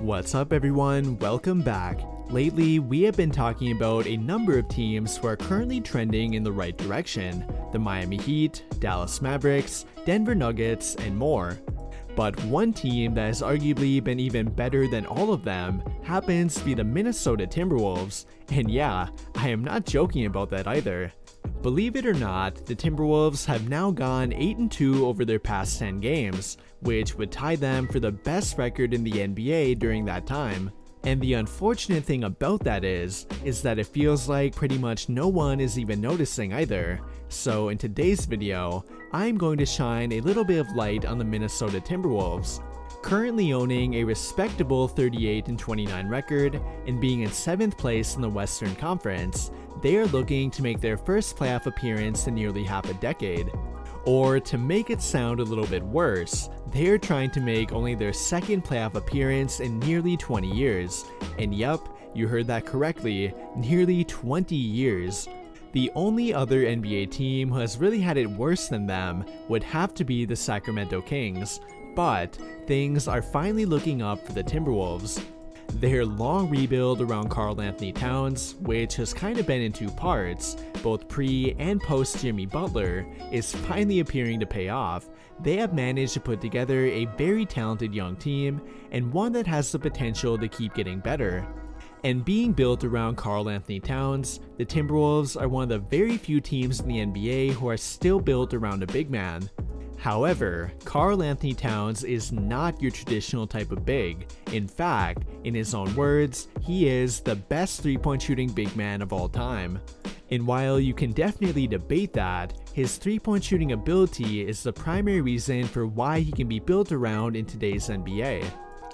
What's up everyone, welcome back. Lately, we have been talking about a number of teams who are currently trending in the right direction. The Miami Heat, Dallas Mavericks, Denver Nuggets, and more. But one team that has arguably been even better than all of them happens to be the Minnesota Timberwolves. And yeah, I am not joking about that either. Believe it or not, the Timberwolves have now gone 8-2 over their past 10 games, which would tie them for the best record in the NBA during that time. And the unfortunate thing about that is that it feels like pretty much no one is even noticing either. So in today's video, I'm going to shine a little bit of light on the Minnesota Timberwolves. Currently owning a respectable 38-29 record and being in 7th place in the Western Conference, they are looking to make their first playoff appearance in nearly half a decade. Or to make it sound a little bit worse, they are trying to make only their second playoff appearance in nearly 20 years. And yup, you heard that correctly, nearly 20 years. The only other NBA team who has really had it worse than them would have to be the Sacramento Kings. But things are finally looking up for the Timberwolves. Their long rebuild around Karl-Anthony Towns, which has kind of been in two parts, both pre and post Jimmy Butler, is finally appearing to pay off. They have managed to put together a very talented young team, and one that has the potential to keep getting better. And being built around Karl-Anthony Towns, the Timberwolves are one of the very few teams in the NBA who are still built around a big man. However, Karl-Anthony Towns is not your traditional type of big. In fact, in his own words, he is the best three-point shooting big man of all time. And while you can definitely debate that, his three-point shooting ability is the primary reason for why he can be built around in today's NBA.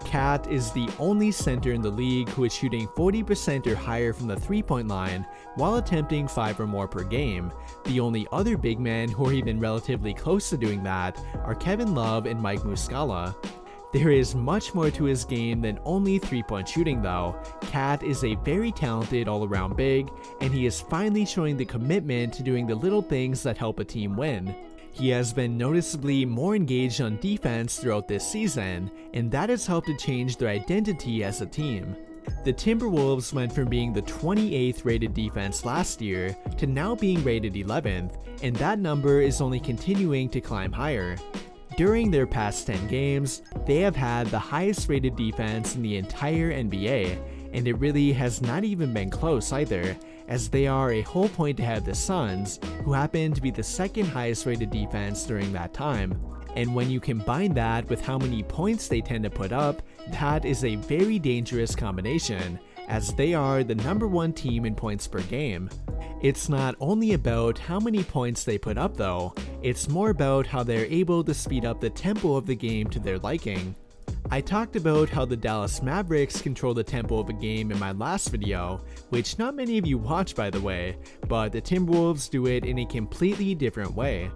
Cat is the only center in the league who is shooting 40% or higher from the three-point line while attempting 5 or more per game. The only other big men who are even relatively close to doing that are Kevin Love and Mike Muscala. There is much more to his game than only three-point shooting though. Cat is a very talented all-around big, and he is finally showing the commitment to doing the little things that help a team win. He has been noticeably more engaged on defense throughout this season, and that has helped to change their identity as a team. The Timberwolves went from being the 28th rated defense last year to now being rated 11th, and that number is only continuing to climb higher. During their past 10 games, they have had the highest rated defense in the entire NBA, and it really has not even been close either, as they are a whole point ahead of the Suns, who happen to be the second highest rated defense during that time. And when you combine that with how many points they tend to put up, that is a very dangerous combination, as they are the #1 team in points per game. It's not only about how many points they put up though, it's more about how they're able to speed up the tempo of the game to their liking. I talked about how the Dallas Mavericks control the tempo of a game in my last video, which not many of you watched by the way, but the Timberwolves do it in a completely different way.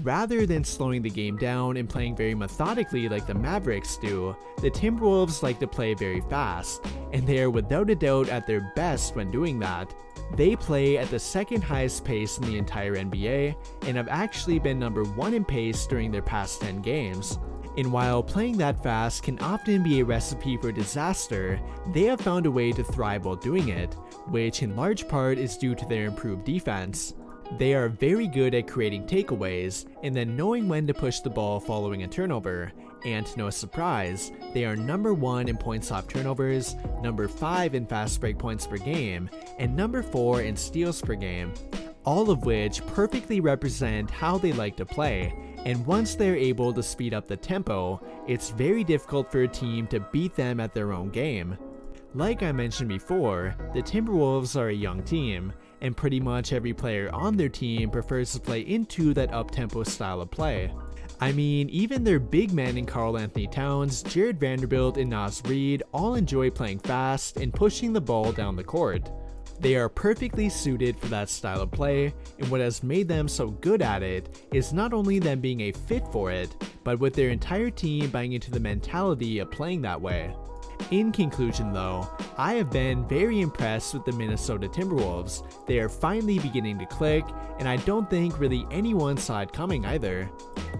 Rather than slowing the game down and playing very methodically like the Mavericks do, the Timberwolves like to play very fast, and they are without a doubt at their best when doing that. They play at the second highest pace in the entire NBA, and have actually been #1 in pace during their past 10 games. And while playing that fast can often be a recipe for disaster, they have found a way to thrive while doing it, which in large part is due to their improved defense. They are very good at creating takeaways, and then knowing when to push the ball following a turnover, and no surprise, they are #1 in points off turnovers, #5 in fast break points per game, and #4 in steals per game, all of which perfectly represent how they like to play. And once they're able to speed up the tempo, it's very difficult for a team to beat them at their own game. Like I mentioned before, the Timberwolves are a young team, and pretty much every player on their team prefers to play into that up-tempo style of play. I mean, even their big men in Karl-Anthony Towns, Jared Vanderbilt, and Naz Reid all enjoy playing fast and pushing the ball down the court. They are perfectly suited for that style of play, and what has made them so good at it is not only them being a fit for it, but with their entire team buying into the mentality of playing that way. In conclusion though, I have been very impressed with the Minnesota Timberwolves. They are finally beginning to click, and I don't think really anyone saw it coming either.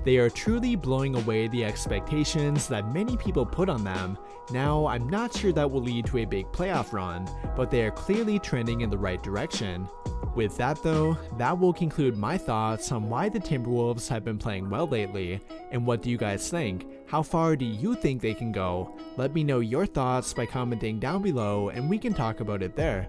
They are truly blowing away the expectations that many people put on them. Now, I'm not sure that will lead to a big playoff run, but they are clearly trending in the right direction. With that though, that will conclude my thoughts on why the Timberwolves have been playing well lately, and what do you guys think? How far do you think they can go? Let me know your thoughts by commenting down below and we can talk about it there.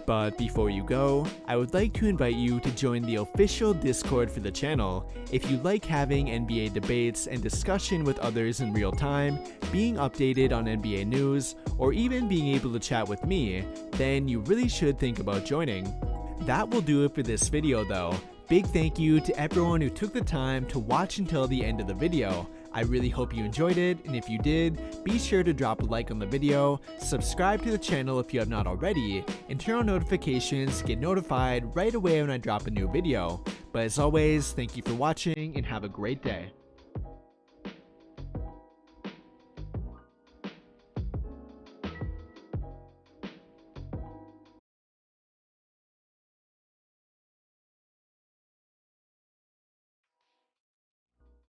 But before you go, I would like to invite you to join the official Discord for the channel. If you like having NBA debates and discussion with others in real time, being updated on NBA news, or even being able to chat with me, then you really should think about joining. That will do it for this video though. Big thank you to everyone who took the time to watch until the end of the video. I really hope you enjoyed it, and if you did, be sure to drop a like on the video, subscribe to the channel if you have not already, and turn on notifications to get notified right away when I drop a new video. But as always, thank you for watching and have a great day.